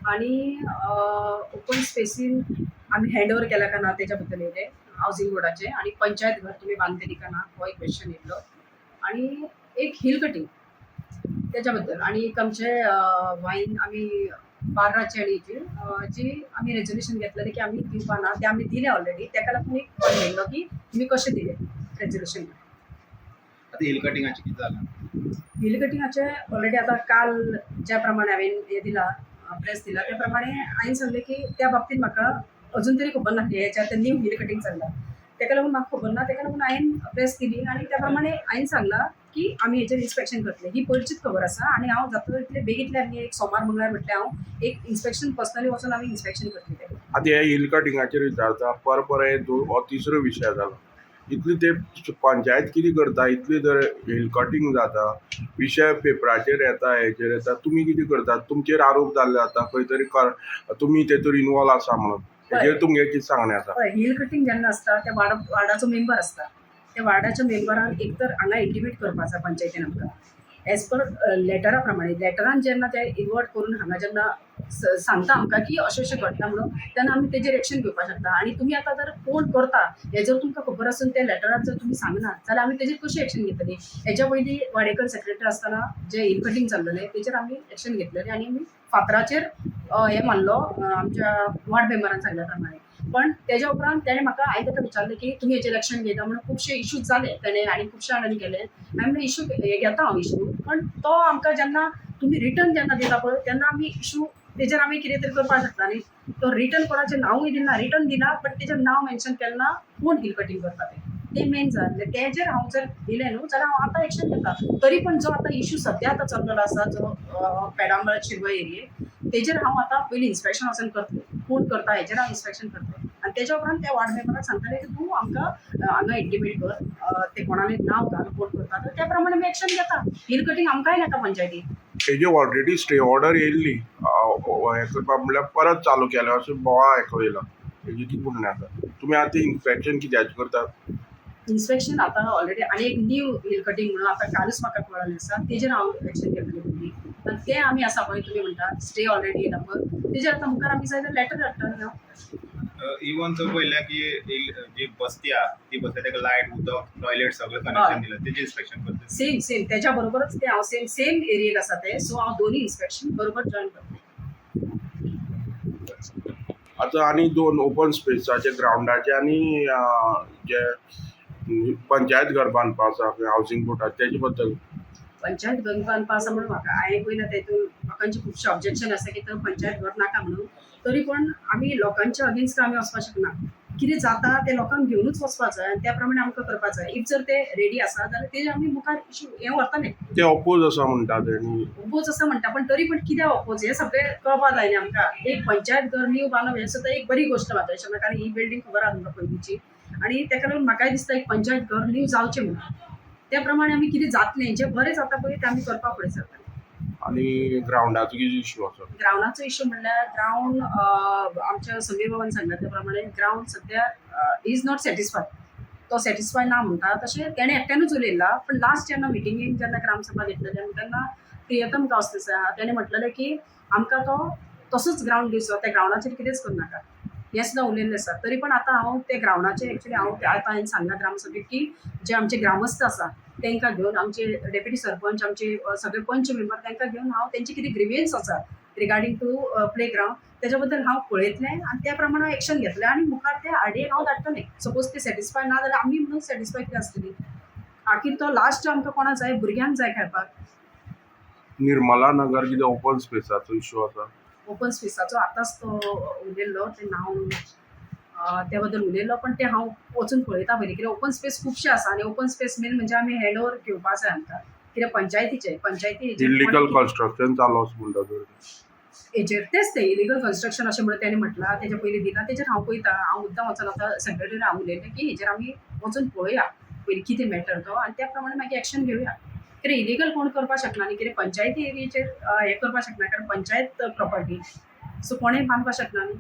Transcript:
आणि ओपन स्पेसीन आम्ही हँडओव्हर केला का ना त्याच्या बद्दल येते हाऊसिंग बोर्डाचे आणि पंचायत घर तुम्ही बांधलेली का ना हो एक क्वेश्चन येतलो आणि एक हिल कटिंग त्याच्याबद्दल आणि एक आमचे वाईन आम्ही बाराचे आणि जी आम्ही रेझोल्युशन घेतलेले की आम्ही दिवपा ना ते आम्ही दिले ऑलरेडी त्याला पण एक कॉल येयलो की तुम्ही कसे दिले रेझोल्युशन. आता हिल कटिंगाची किती झाला? हिल कटिंगाचे ऑलरेडी आता काल ज्या प्रमाणे हांवें हे दिला प्रेस दिला त्या प्रमाणे हांवें सांगलें की त्या बाबतीत म्हाका अजून तरी खबर ना ह्याच्यात न्यू हिल कटिंग चल्ला ताका लागून म्हाका खबर ना ताका लागून हांवें प्रेस दिली आणि त्या प्रमाणे हांवें सांगला की आम्ही हेचेर इन्स्पेक्शन करतले ही पयलींचीच खबर आसा आणि हांव जाता तितले बेगीतले आमी एक सोमार मंगळार म्हटल्यार हांव एक इन्स्पेक्शन पर्सनली वचून आमी इन्स्पेक्शन करतले तें. आता ह्या हिल कटिंगाचेर विचारता परपरे हो तिसरो विशय जालो. इतली ते पंचायत कितें करता इतली जर हिल कटिंग जाता विशय पेपराचेर येता हेचेर येता तुमी कितें करतात तुमचेर आरोप जाल्ले जाता खंय तरी तुमी तेतूर इनवॉल्व आसा म्हणून हेचेर तुमगे कितें सांगणें आसा? हिल कटिंग जेन्ना आसता त्या वार्डाचो मेंबर आसता त्या वार्डाच्या मेंबरान एक तर हांगा इंटिमेट करपाक जाय पंचायतीन आमकां एज पर लेटरा प्रमाणे लेटरान जेन्ना ते इनवर्ट करून हांगा जेन्ना सांगता आमकां की अशें अशें घडटा म्हणून तेन्ना आमी तेजेर एक्शन घेवपाक शकता आणि तुमी आतां जर फोन करता हे जर तुमकां खबर आसून त्या लेटरान जर तुमी सांगनात जाल्यार आमी तेजेर कशी एक्शन घेतली. हेच्या पयलीं वाडेकर सेक्रेटरी आसतना जे हिल कटिंग चल्लेलें तेजेर आमी एक्शन घेतलेलें आणि आमी फातराचेर हे मारलो आमच्या वार्ड मेंबरान सांगल्या प्रमाणे. पण तेज्या उपरांत तेणें म्हाका हांवें ताका विचारलें की तुमी हेचेर एक्शन घेता म्हणून खुबशे इश्यूज जाले तेणें आनी खुबशे जाणांनी केले हांवें म्हणलें इश्यू घेता हांव इश्यू पण तो आमकां जेन्ना तुमी रिटर्न जेन्ना दिता पळय तेन्ना आमी इश्यू तेजेर आमी कितें तरी करपाक शकता न्ही. तो रिटर्न कोणाचें नांवूय दिना रिटर्न दिला बट तेजेर नांव मेन्शन केलें ना कोण हिल कटिंग करता ते मेन जाय तेजेर हांव जर दिलें न्हू जाल्यार हांव आतां एक्शन घेता. तरी पण जो आतां इश्यू सद्या आतां चल्लेलो आसा जो पेडांबळ शिरवय एरिये तेजेर हांव आतां पयलीं इन्स्पेक्शन वचून करतलें कोण करता हेजेर हांव इन्स्पेक्शन करतलें आणि तेच्या उपरांत त्या वार्ड मेंबराक सांगतलें की तूं आमकां हांगा इंटिमेट कर ते कोणालें नांव घाल कोण करता तर त्या प्रमाणे आमी एक्शन घेता. हिल कटिंग आमकांय नाका पंचायतीक. हेजी ऑलरेडी स्टे ऑर्डर येयल्ली हे करपाक म्हणल्यार परत चालू केलें अशें बोवाळ आयकूं हेजी कितें म्हणणें आसा तुमी आतां इन्स्पेक्शन कित्याचें करतात? इन्स्पेक्शन आतां ऑलरेडी आणि एक न्यू हिल कटिंग म्हणून आतां कालूच म्हाका कळलें आसा तेजेर हांव एक्शन घेतलें पयलीं तर ते आमी आसा पळय तुमी म्हणटा स्टे ऑलरेडी येयला पळय तेजेर आतां मुखार आमी जाय जाल्यार लेटर धाडटले हांव. इवन तो पळयल्या की जी बस्ती आहा ती बसता ताका लायट उदक टॉयलेट सगळें कनेक्शन दिलां तेजें इन्स्पेक्शन करता. सेम त्याच्या बरोबरच ते हांव सेम एरियेक आसा ते सो हांव दोन्ही इन्स्पेक्शन बरोबर जॉईन करता. आतां आनी दोन ओपन स्पेसाचे ग्रावंडाचे आनी जे पंचायत घर बांदपा आसा हावसिंग बोर्डात तेजे बद्दल पंचायत घर बांदपा आसा म्हणून म्हाका हांवें पयलीं तेतून लोकांचे खुबशे ऑब्जेक्शन आसा की तो पंचायत घर नाका म्हणून तरी पण आमी लोकांच्या अगेन्स्ट आमी वचपाक शकना. कितें जाता ते लोकांक घेवनूच वचपाक जाय आनी त्या प्रमाणे आमकां करपाक जाय. इफ जर ते रेडी आसा जाल्यार तेजे आमी मुखार इश्यू हें व्हरतले. ते ऑपोज आसा म्हणटा तेणी ओपोज आसा म्हणटा पण तरी पण कित्याक ओपोज हें सगळें कळपाक जाय न्ही आमकां. एक पंचायत घर न्यू बांदप हें सुद्दां एक बरी गोश्ट म्हाका दिसता कारण ही बिल्डींग खबर आहा तुमकां पयलींची आणि ताका लागून म्हाकाय दिसता एक पंचायत घर न्यू जावचें म्हणून त्या प्रमाणे आमी कितें जातलें जें बरें जाता पळय तें आमी करपाक फुडें सरतले. आनी ग्रावंडाचो कितें इश्यू आसा? ग्रावंडाचो इश्यू म्हणल्यार ग्रावंड आमच्या समीर बाबान सांगला त्या प्रमाणे ग्रावंड सद्या इज नॉट सॅटिस्फाय तो सॅटिस्फाय ना म्हणटा तशें तेणें एकट्यानूच उलयला पण लास्ट जेन्ना मिटिंगेक जेन्ना ग्रामसभा घेतलेली तेन्ना प्रियतम गांवस आहा तेणें म्हटलेलें की आमकां तो तसोच ग्रावंड दिवचो त्या ग्रावंडाचेर कितेंच करनाका हें सुद्दां उलयल्लें आसा. तरी पण आतां हांव ते ग्रावंडाचेर एक्चुली हांव आतां हांवें सांगला ग्रामसभेक की जे आमचे ग्रामस्थ आसा तांकां घेवन आमचे डेप्युटी सरपंच आमचे सगळे पंच मेंबर तांकां घेवन हांव तेंची कितें ग्रिवियन्स आसा रिगार्डींग टू प्ले ग्रावंड तेज्या बद्दल हांव पळयतलें आनी त्या प्रमाणे एक्शन घेतलें आनी मुखार ते आरडीएक हांव धाडटलें. सपोज ते सॅटिस्फाय ना जाल्यार आमी म्हणून सॅटिस्फाय कितें आसतली. आखीर तो लास्ट आमकां कोणा जाय भुरग्यांक जाय खेळपाक. निर्मला नगर कितें ओपन स्पेसाचो इश्यू आसा? ओपन स्पेसाचो आतांच तो उलयल्लो ते नांव त्या बद्दल उलयल्लो पण ते हांव वचून पळयता पयलीं कित्याक ओपन स्पेस खुबशे आसा आनी ओपन स्पेस मेन म्हणजे आमी हँड ओवर घेवपाक जाय आमकां कित्याक पंचायती इल्लीगल कन्स्ट्रक्शन चालू आसा म्हणटा तर हेजेर तेच ते इलिगल कन्स्ट्रक्शन अशें म्हणून तेणें म्हटलां तेच्या पयलीं दिला तेजेर हांव पळयता हांव मुद्दाम वचून आतां सेक्रेटरीन हांव उलयलें की हेजेर आमी वचून पळोवया पयलीं कितें मॅटर तो आनी त्या प्रमाणे मागीर एक्शन घेवया. कित्याक इलिगल कोण करपाक शकना न्ही कित्याक पंचायती एरियेचेर हें करपाक शकना कारण पंचायत प्रॉपर्टी सो कोणेंय बांदपाक शकना न्ही.